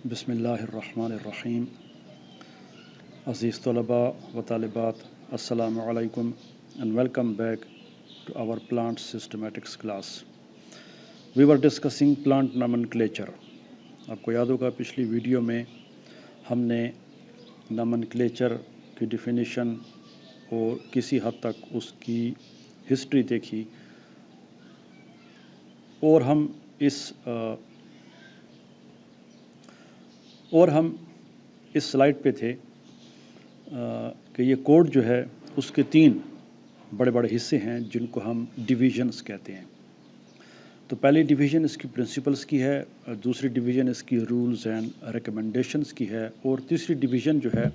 بسم اللہ الرحمن الرحیم. عزیز طلباء و طالبات, السلام علیکم and welcome back to our plant systematics class. We were discussing plant nomenclature. آپ کو یاد ہوگا پچھلی ویڈیو میں ہم نے nomenclature کی ڈیفینیشن اور کسی حد تک اس کی ہسٹری دیکھی, اور ہم اس سلائڈ پہ تھے کہ یہ کوڈ جو ہے اس کے 3 بڑے بڑے حصے ہیں جن کو ہم ڈویژنز کہتے ہیں. تو پہلی ڈویژن اس کی پرنسپلز کی ہے, دوسری ڈویژن اس کی رولز اینڈ ریکمنڈیشنز کی ہے, اور تیسری ڈویژن جو ہے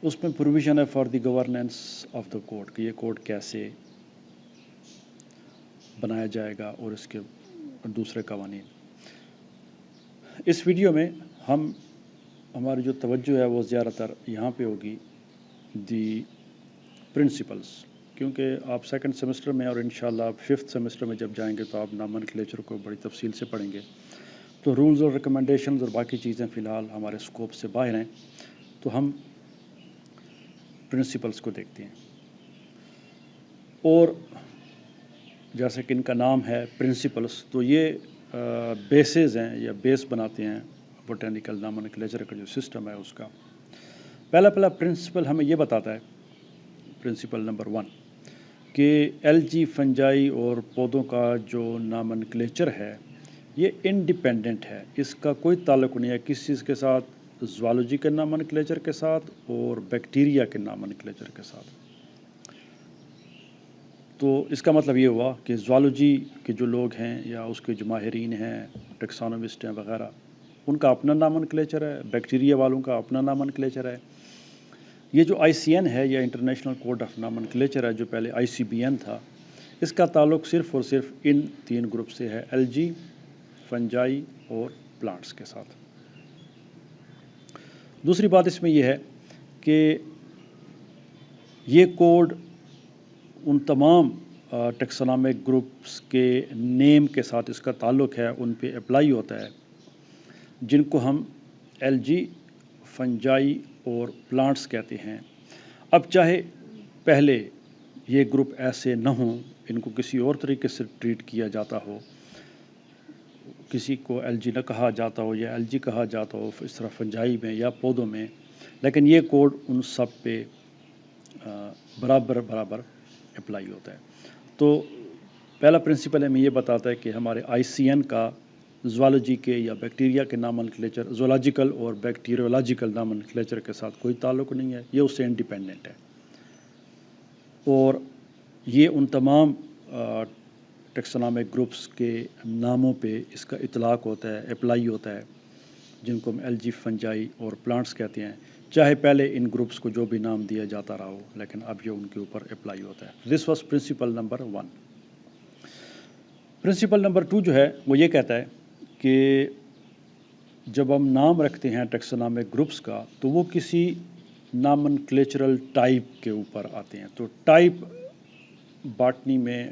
اس میں پروویژن ہے for the governance of the code, کہ یہ کوڈ کیسے بنایا جائے گا اور اس کے دوسرے قوانین. اس ویڈیو میں ہماری جو توجہ ہے وہ زیادہ تر یہاں پہ ہوگی دی پرنسپلز, کیونکہ آپ سیکنڈ سیمسٹر میں اور انشاءاللہ آپ 5th سیمسٹر میں جب جائیں گے تو آپ نامنکلیچر کو بڑی تفصیل سے پڑھیں گے. تو رولز اور ریکمنڈیشنز اور باقی چیزیں فی الحال ہمارے اسکوپ سے باہر ہیں, تو ہم پرنسپلز کو دیکھتے ہیں. اور جیسے کہ ان کا نام ہے پرنسپلز, تو یہ بیسز ہیں یا بیس بناتے ہیں بوٹینیکل نامنکلیچر کا جو سسٹم ہے اس کا. پہلا پرنسپل ہمیں یہ بتاتا ہے, پرنسپل نمبر 1, کہ الجی, فنجائی اور پودوں کا جو نامنکلیچر ہے یہ انڈیپینڈنٹ ہے, اس کا کوئی تعلق نہیں ہے کسی چیز کے ساتھ, زوالوجی کے نامنکلیچر کے ساتھ اور بیکٹیریا کے نامنکلیچر کے ساتھ. تو اس کا مطلب یہ ہوا کہ زوالوجی کے جو لوگ ہیں یا اس کے جو ماہرین ہیں, ٹیکسانومسٹ ہیں وغیرہ, ان کا اپنا نامنکلیچر ہے, بیکٹیریا والوں کا اپنا نامنکلیچر ہے. یہ جو ICN ہے یا انٹرنیشنل کوڈ آف نامنکلیچر ہے, جو پہلے ICBN تھا, اس کا تعلق صرف اور صرف ان 3 گروپ سے ہے, الجی, فنجائی اور پلانٹس کے ساتھ. دوسری بات اس میں یہ ہے کہ یہ کوڈ ان تمام ٹیکسانومک گروپس کے نیم کے ساتھ اس کا تعلق ہے, ان پہ اپلائی ہوتا ہے, جن کو ہم الجی, فنجائی اور پلانٹس کہتے ہیں. اب چاہے پہلے یہ گروپ ایسے نہ ہوں, ان کو کسی اور طریقے سے ٹریٹ کیا جاتا ہو, کسی کو الجی نہ کہا جاتا ہو یا الجی کہا جاتا ہو اس طرح فنجائی میں یا پودوں میں, لیکن یہ کوڈ ان سب پہ برابر اپلائی ہوتا ہے. تو پہلا پرنسپل ہمیں یہ بتاتا ہے کہ ہمارے ICN کا زوالوجی کے یا بیکٹیریا کے نامنکلیچر, زوالوجیکل اور بیکٹیریولوجیکل نامنکلیچر کے ساتھ کوئی تعلق نہیں ہے, یہ اس سے انڈیپینڈنٹ ہے. اور یہ ان تمام ٹیکسانومک گروپس کے ناموں پہ اس کا اطلاق ہوتا ہے, اپلائی ہوتا ہے, جن کو ہم الجی, فنجائی اور پلانٹس کہتے ہیں, چاہے پہلے ان گروپس کو جو بھی نام دیا جاتا رہا ہو, لیکن اب یہ ان کے اوپر اپلائی ہوتا ہے. This was principle number 1. Principle number 2 جو ہے وہ یہ کہتا ہے کہ جب ہم نام رکھتے ہیں ٹیکسانومک گروپس کا, تو وہ کسی نامنکلیچرل ٹائپ کے اوپر آتے ہیں. تو ٹائپ باٹنی میں,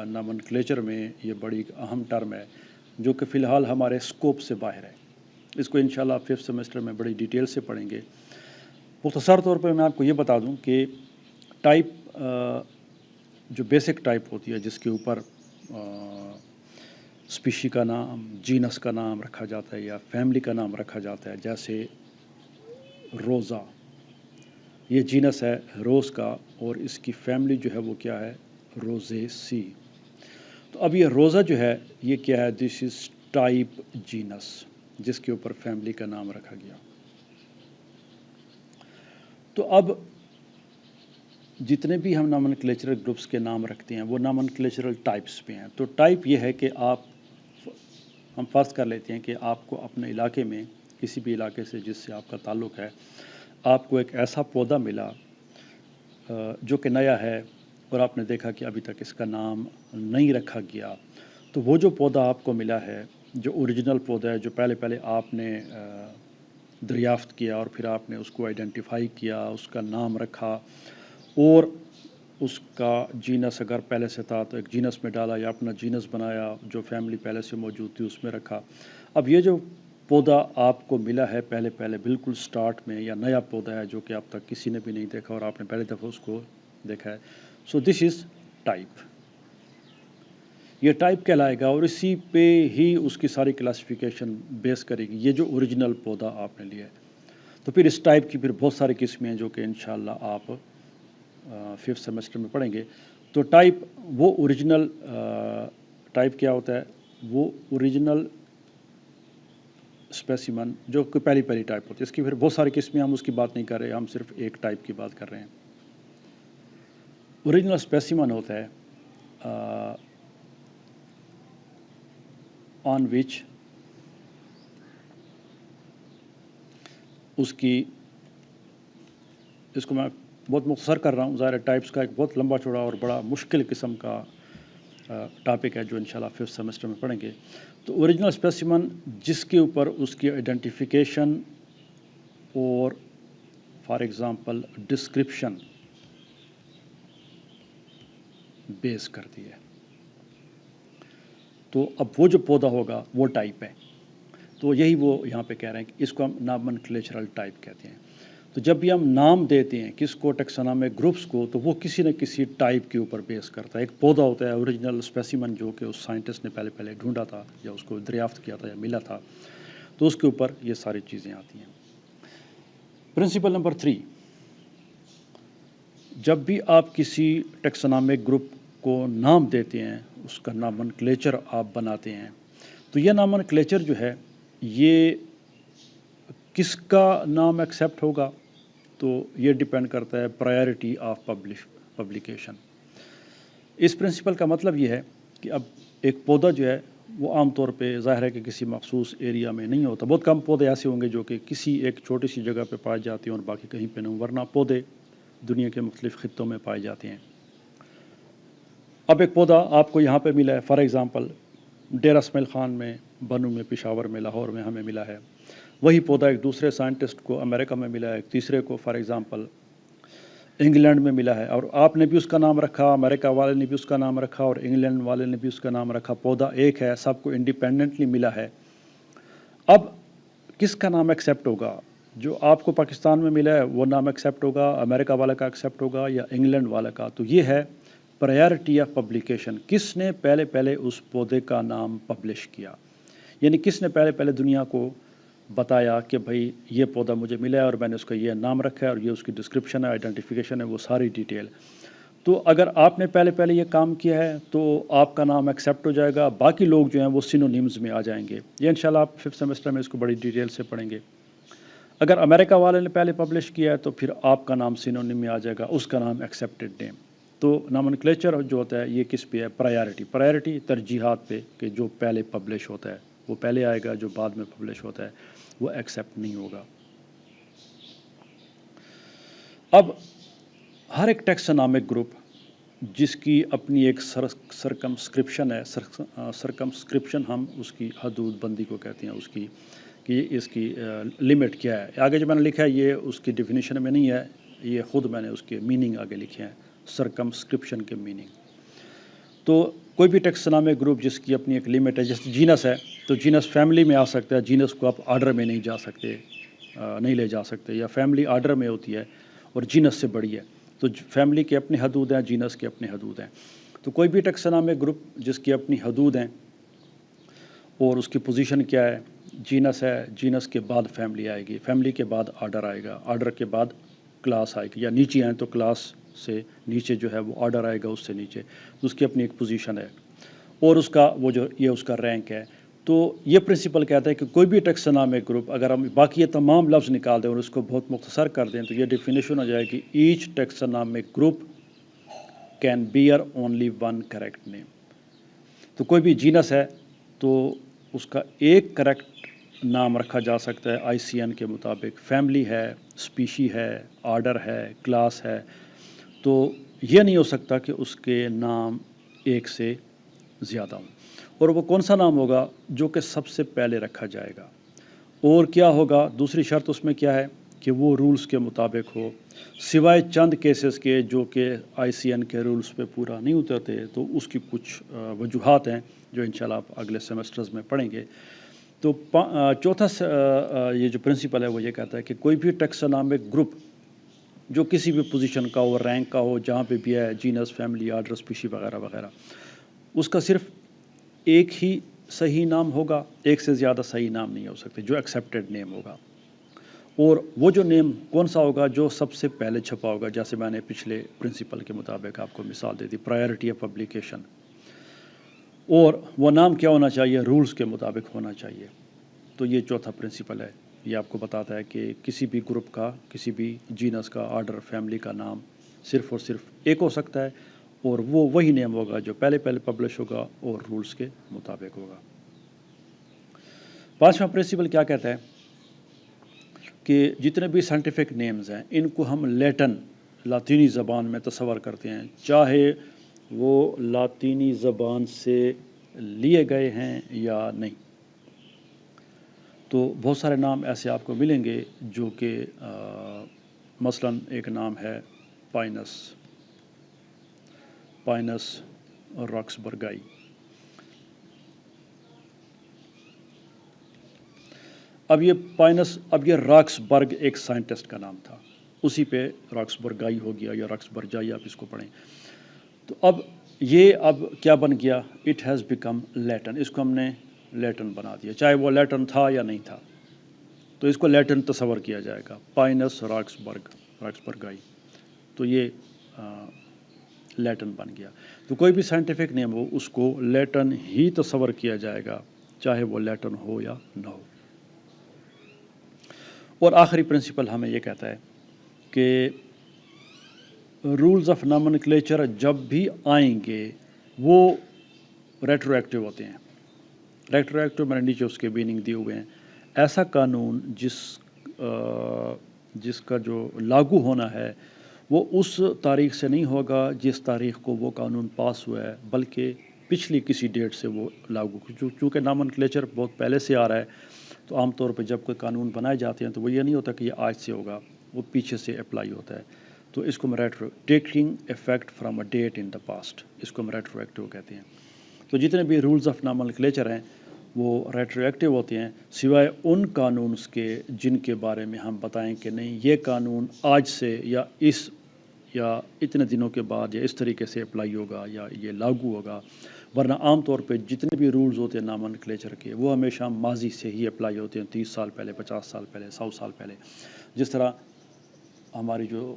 نامنکلیچر میں یہ بڑی اہم ٹرم ہے جو کہ فی الحال ہمارے اسکوپ سے باہر ہے. اس کو انشاءاللہ 5th سیمسٹر میں بڑی ڈیٹیل سے پڑھیں گے. مختصر طور پر میں آپ کو یہ بتا دوں کہ ٹائپ جو بیسک ٹائپ ہوتی ہے, جس کے اوپر اسپیشی کا نام, جینس کا نام رکھا جاتا ہے یا فیملی کا نام رکھا جاتا ہے, جیسے روزا, یہ جینس ہے روز کا, اور اس کی فیملی جو ہے وہ کیا ہے, روزیسی. تو اب یہ روزا جو ہے یہ کیا ہے, دس از ٹائپ جینس, جس کے اوپر فیملی کا نام رکھا گیا. تو اب جتنے بھی ہم نامنکلیچرل گروپس کے نام رکھتے ہیں وہ نامنکلیچرل ٹائپس پہ ہیں. تو ٹائپ یہ ہے کہ ہم فرض کر لیتے ہیں کہ آپ کو اپنے علاقے میں, کسی بھی علاقے سے جس سے آپ کا تعلق ہے, آپ کو ایک ایسا پودا ملا جو کہ نیا ہے, اور آپ نے دیکھا کہ ابھی تک اس کا نام نہیں رکھا گیا. تو وہ جو پودا آپ کو ملا ہے, جو اوریجنل پودا ہے, جو پہلے آپ نے دریافت کیا اور پھر آپ نے اس کو آئیڈینٹیفائی کیا, اس کا نام رکھا, اور اس کا جینس اگر پہلے سے تھا تو ایک جینس میں ڈالا یا اپنا جینس بنایا, جو فیملی پہلے سے موجود تھی اس میں رکھا. اب یہ جو پودا آپ کو ملا ہے پہلے بالکل سٹارٹ میں، یا نیا پودا ہے جو کہ اب تک کسی نے بھی نہیں دیکھا اور آپ نے پہلے دفعہ اس کو دیکھا ہے. سو دس از ٹائپ. یہ ٹائپ کہلائے گا اور اسی پہ ہی اس کی ساری کلاسیفیکیشن بیس کرے گی. یہ جو اوریجنل پودا آپ نے لیا ہے، تو پھر اس ٹائپ کی پھر بہت ساری قسمیں ہیں جو کہ انشاءاللہ آپ 5th سیمسٹر میں پڑھیں گے. تو ٹائپ وہ اوریجنل ٹائپ کیا ہوتا ہے؟ وہ اوریجنل اسپیسیمن جو کہ پہلی ٹائپ ہوتی ہے. اس کی پھر بہت ساری قسمیں، ہم اس کی بات نہیں کر رہے، ہم صرف ایک ٹائپ کی بات کر رہے ہیں. اوریجنل اسپیسیمن ہوتا ہے آن وچ اس کو میں بہت مختصر کر رہا ہوں، ظاہر ٹائپس کا ایک بہت لمبا چوڑا اور بڑا مشکل قسم کا ٹاپک ہے جو انشاءاللہ 5th سیمسٹر میں پڑھیں گے. تو اوریجنل اسپیسیمن جس کے اوپر اس کی آئیڈینٹیفیکیشن اور فار ایگزامپل ڈسکرپشن بیس کرتی ہے. تو اب وہ جو پودا ہوگا وہ ٹائپ ہے. تو یہی وہ یہاں پہ کہہ رہے ہیں کہ اس کو ہم نامنکلیچرل ٹائپ کہتے ہیں. تو جب بھی ہم نام دیتے ہیں کس کو، ٹیکسانومک گروپس کو، تو وہ کسی نہ کسی ٹائپ کے اوپر بیس کرتا ہے. ایک پودا ہوتا ہے اوریجنل اسپیسیمن جو کہ اس سائنٹسٹ نے پہلے ڈھونڈا تھا یا اس کو دریافت کیا تھا یا ملا تھا، تو اس کے اوپر یہ ساری چیزیں آتی ہیں. پرنسپل نمبر 3، جب بھی آپ کسی ٹیکسانومک گروپ کو نام دیتے ہیں، اس کا نامنکلیچر آپ بناتے ہیں، تو یہ نامنکلیچر جو ہے یہ کس کا نام ایکسیپٹ ہوگا؟ تو یہ ڈیپینڈ کرتا ہے پرائیورٹی آف پبلیکیشن. اس پرنسپل کا مطلب یہ ہے کہ اب ایک پودا جو ہے وہ عام طور پہ ظاہر ہے کہ کسی مخصوص ایریا میں نہیں ہوتا. بہت کم پودے ایسے ہوں گے جو کہ کسی ایک چھوٹی سی جگہ پہ پائے جاتے ہیں اور باقی کہیں پہ نہیں، ورنہ پودے دنیا کے مختلف خطوں میں پائے جاتے ہیں. اب ایک پودا آپ کو یہاں پہ ملا ہے، فار ایگزامپل ڈیرہ اسماعیل خان میں، بنو میں، پشاور میں، لاہور میں ہمیں ملا ہے. وہی پودا ایک دوسرے سائنٹسٹ کو امریکہ میں ملا ہے، ایک تیسرے کو فار ایگزامپل انگلینڈ میں ملا ہے، اور آپ نے بھی اس کا نام رکھا، امریکہ والے نے بھی اس کا نام رکھا اور انگلینڈ والے نے بھی اس کا نام رکھا. پودا ایک ہے، سب کو انڈیپینڈنٹلی ملا ہے. اب کس کا نام ایکسیپٹ ہوگا؟ جو آپ کو پاکستان میں ملا ہے وہ نام ایکسیپٹ ہوگا، امریکہ والا کا ایکسیپٹ ہوگا یا انگلینڈ والا کا؟ تو یہ ہے پرائیورٹی آف پبلیکیشن. کس نے پہلے اس پودے کا نام پبلش کیا، یعنی کس نے پہلے دنیا کو بتایا کہ بھائی یہ پودا مجھے ملا ہے اور میں نے اس کا یہ نام رکھا ہے اور یہ اس کی ڈسکرپشن ہے، آئیڈینٹیفیکیشن ہے، وہ ساری ڈیٹیل. تو اگر آپ نے پہلے یہ کام کیا ہے تو آپ کا نام ایکسیپٹ ہو جائے گا. باقی لوگ جو ہیں وہ سینونیمز میں آ جائیں گے. یہ انشاءاللہ آپ 5th سیمسٹر میں اس کو بڑی ڈیٹیل سے پڑھیں گے. اگر امریکہ والے نے پہلے پبلش کیا ہے تو پھر آپ کا نام سینونیم میں آ جائے گا، اس کا نام ایکسیپٹڈ نیم. تو نامنکلیچر جو ہوتا ہے یہ کس پہ ہے؟ پرائیورٹی ترجیحات پہ، کہ جو پہلے پبلش ہوتا ہے وہ پہلے آئے گا، جو بعد میں پبلش ہوتا ہے وہ ایکسیپٹ نہیں ہوگا. اب ہر ایک ٹیکسانومک گروپ جس کی اپنی ایک سرکمسکرپشن ہے، سرکمسکرپشن ہم اس کی حدود بندی کو کہتے ہیں، اس کی کہ اس کی لمٹ کیا ہے. آگے جو میں نے لکھا ہے یہ اس کی ڈیفینیشن میں نہیں ہے، یہ خود میں نے اس کے میننگ آگے لکھے ہیں، سرکمسکرپشن کے میننگ. تو کوئی بھی ٹیکسانومک گروپ جس کی اپنی ایک لمٹ ہے، جیسے جینس ہے تو جینس فیملی میں آ سکتا ہے، جینس کو آپ آرڈر میں نہیں جا سکتے، نہیں لے جا سکتے، یا فیملی آرڈر میں ہوتی ہے اور جینس سے بڑی ہے. تو فیملی کے اپنے حدود ہیں، جینس کے اپنے حدود ہیں. تو کوئی بھی ٹیکسانومک گروپ جس کی اپنی حدود ہیں اور اس کی پوزیشن کیا ہے، جینس ہے، جینس کے بعد فیملی آئے گی، فیملی کے بعد آرڈر آئے گا، آرڈر کے بعد کلاس آئے گی، یا نیچے آئیں تو کلاس سے نیچے جو ہے وہ آرڈر آئے گا اس سے نیچے. تو اس کی اپنی ایک پوزیشن ہے اور اس کا وہ جو یہ اس کا رینک ہے. تو یہ پرنسپل کہتا ہے کہ کوئی بھی ٹیکسانومک گروپ، اگر ہم باقی یہ تمام لفظ نکال دیں اور اس کو بہت مختصر کر دیں تو یہ ڈیفینیشن ہو جائے کہ each taxonomic group can bear only one correct name. تو کوئی بھی جینس ہے تو اس کا ایک کریکٹ نام رکھا جا سکتا ہے ICN کے مطابق. فیملی ہے، اسپیشی ہے، آرڈر ہے، کلاس ہے. تو یہ نہیں ہو سکتا کہ اس کے نام ایک سے زیادہ ہوں. اور وہ کون سا نام ہوگا؟ جو کہ سب سے پہلے رکھا جائے گا. اور کیا ہوگا؟ دوسری شرط اس میں کیا ہے کہ وہ رولز کے مطابق ہو، سوائے چند کیسز کے جو کہ ICN کے رولز پہ پورا نہیں اترتے. تو اس کی کچھ وجوہات ہیں جو انشاءاللہ آپ اگلے سیمسٹرز میں پڑھیں گے. تو چوتھا یہ جو پرنسپل ہے وہ یہ کہتا ہے کہ کوئی بھی ٹیکسونامک گروپ جو کسی بھی پوزیشن کا ہو، رینک کا ہو، جہاں پہ بھی ہے، جینس، فیملی، آرڈر، اسپیشی وغیرہ وغیرہ، اس کا صرف ایک ہی صحیح نام ہوگا، ایک سے زیادہ صحیح نام نہیں ہو سکتے، جو ایکسیپٹڈ نیم ہوگا. اور وہ جو نیم کون سا ہوگا؟ جو سب سے پہلے چھپا ہوگا، جیسے میں نے پچھلے پرنسپل کے مطابق آپ کو مثال دے دی، پرائیورٹی آف پبلیکیشن. اور وہ نام کیا ہونا چاہیے؟ رولز کے مطابق ہونا چاہیے. تو یہ چوتھا پرنسپل ہے. یہ آپ کو بتاتا ہے کہ کسی بھی گروپ کا، کسی بھی جینس کا، آرڈر، فیملی کا نام صرف اور صرف ایک ہو سکتا ہے، اور وہ وہی نیم ہوگا جو پہلے پبلش ہوگا اور رولز کے مطابق ہوگا. پانچواں پرنسپل کیا کہتا ہے کہ جتنے بھی سائنٹیفک نیمز ہیں ان کو ہم لاطینی زبان میں تصور کرتے ہیں، چاہے وہ لاطینی زبان سے لیے گئے ہیں یا نہیں. تو بہت سارے نام ایسے آپ کو ملیں گے جو کہ مثلاً ایک نام ہے پائنس راکسبرگائی. اب یہ راکسبرگ ایک سائنٹسٹ کا نام تھا، اسی پہ راکسبرگائی ہو گیا یا راکسبرجائی، آپ اس کو پڑھیں. تو اب کیا بن گیا؟ اٹ ہیز بیکم لیٹن. اس کو ہم نے لیٹن بنا دیا، چاہے وہ لیٹن تھا یا نہیں تھا، تو اس کو لیٹن تصور کیا جائے گا، پائنس راکسبرگائی. تو یہ لیٹن بن گیا. تو کوئی بھی سائنٹیفک نیم ہو اس کو لیٹن ہی تصور کیا جائے گا، چاہے وہ لیٹن ہو یا نہ ہو. اور آخری پرنسپل ہمیں یہ کہتا ہے کہ رولز آف نامنکلیچر جب بھی آئیں گے وہ ریٹرو ایکٹیو ہوتے ہیں. ریٹرو ایکٹیو میں نے نیچے اس کے میننگ دیے ہوئے ہیں. ایسا قانون جس کا جو لاگو ہونا ہے وہ اس تاریخ سے نہیں ہوگا جس تاریخ کو وہ قانون پاس ہوا ہے، بلکہ پچھلی کسی ڈیٹ سے وہ لاگو. چونکہ نامنکلیچر بہت پہلے سے آ رہا ہے، تو عام طور پہ جب کوئی قانون بنائے جاتے ہیں تو وہ یہ نہیں ہوتا کہ یہ آج سے ہوگا، وہ پیچھے سے اپلائی ہوتا ہے. تو اس کو ہم taking effect from a date in the past, اس کو ہم ریٹرو ایکٹیو کہتے ہیں. تو جتنے بھی رولز آف نامنکلیچر ہیں وہ ریٹرو ایکٹیو ہوتے ہیں، سوائے ان قانونس کے جن کے بارے میں ہم بتائیں کہ نہیں یہ قانون آج سے یا اتنے دنوں کے بعد یا اس طریقے سے اپلائی ہوگا یا یہ لاگو ہوگا. ورنہ عام طور پہ جتنے بھی رولز ہوتے ہیں نامنکلیچر کے وہ ہمیشہ ماضی سے ہی اپلائی ہوتے ہیں، 30 سال پہلے، 50 سال پہلے، 100 سال پہلے. جس طرح ہماری جو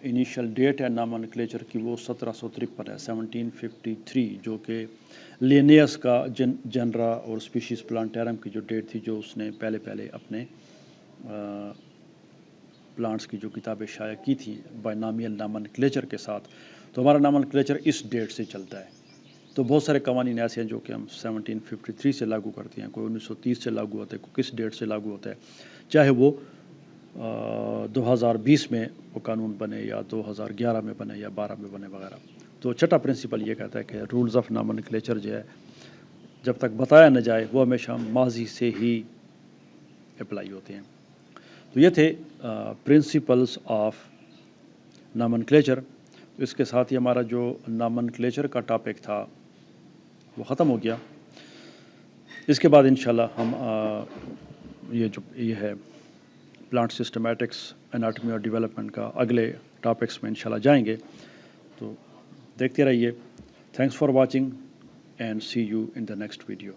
انیشیل ڈیٹ ہے نامنکلیچر کی وہ 1753 ہے، 1753، جو کہ لینیس کا جنرا اور اسپیشیز پلانٹیرم کی جو ڈیٹ تھی، جو اس نے پہلے اپنے پلانٹس کی جو کتابیں شائع کی تھی بائنامیل نامنکلیچر کے ساتھ. تو ہمارا نامنکلیچر اس ڈیٹ سے چلتا ہے. تو بہت سارے قوانین ایسے ہیں جو کہ ہم 1753 سے لاگو کرتے ہیں، کوئی 1930 سے لاگو ہوتا ہے، کوئی کس ڈیٹ سے لاگو ہوتا ہے، چاہے وہ 2020 میں وہ قانون بنے یا 2011 میں بنے یا 12 میں بنے وغیرہ. تو چھٹا پرنسپل یہ کہتا ہے کہ رولز آف نامنکلیچر جو ہے جب تک بتایا نہ جائے وہ ہمیشہ ماضی سے ہی اپلائی ہوتے ہیں. تو یہ تھے پرنسپلز آف نامنکلیچر. اس کے ساتھ ہی ہمارا جو نامنکلیچر کا ٹاپک تھا وہ ختم ہو گیا. اس کے بعد انشاءاللہ ہم یہ ہے پلانٹ سسٹمیٹکس، اناٹمی اور ڈیولپمنٹ کا اگلے ٹاپکس میں انشاءاللہ جائیں گے. تو دیکھتے رہیے. Thanks for watching and see you in the next video.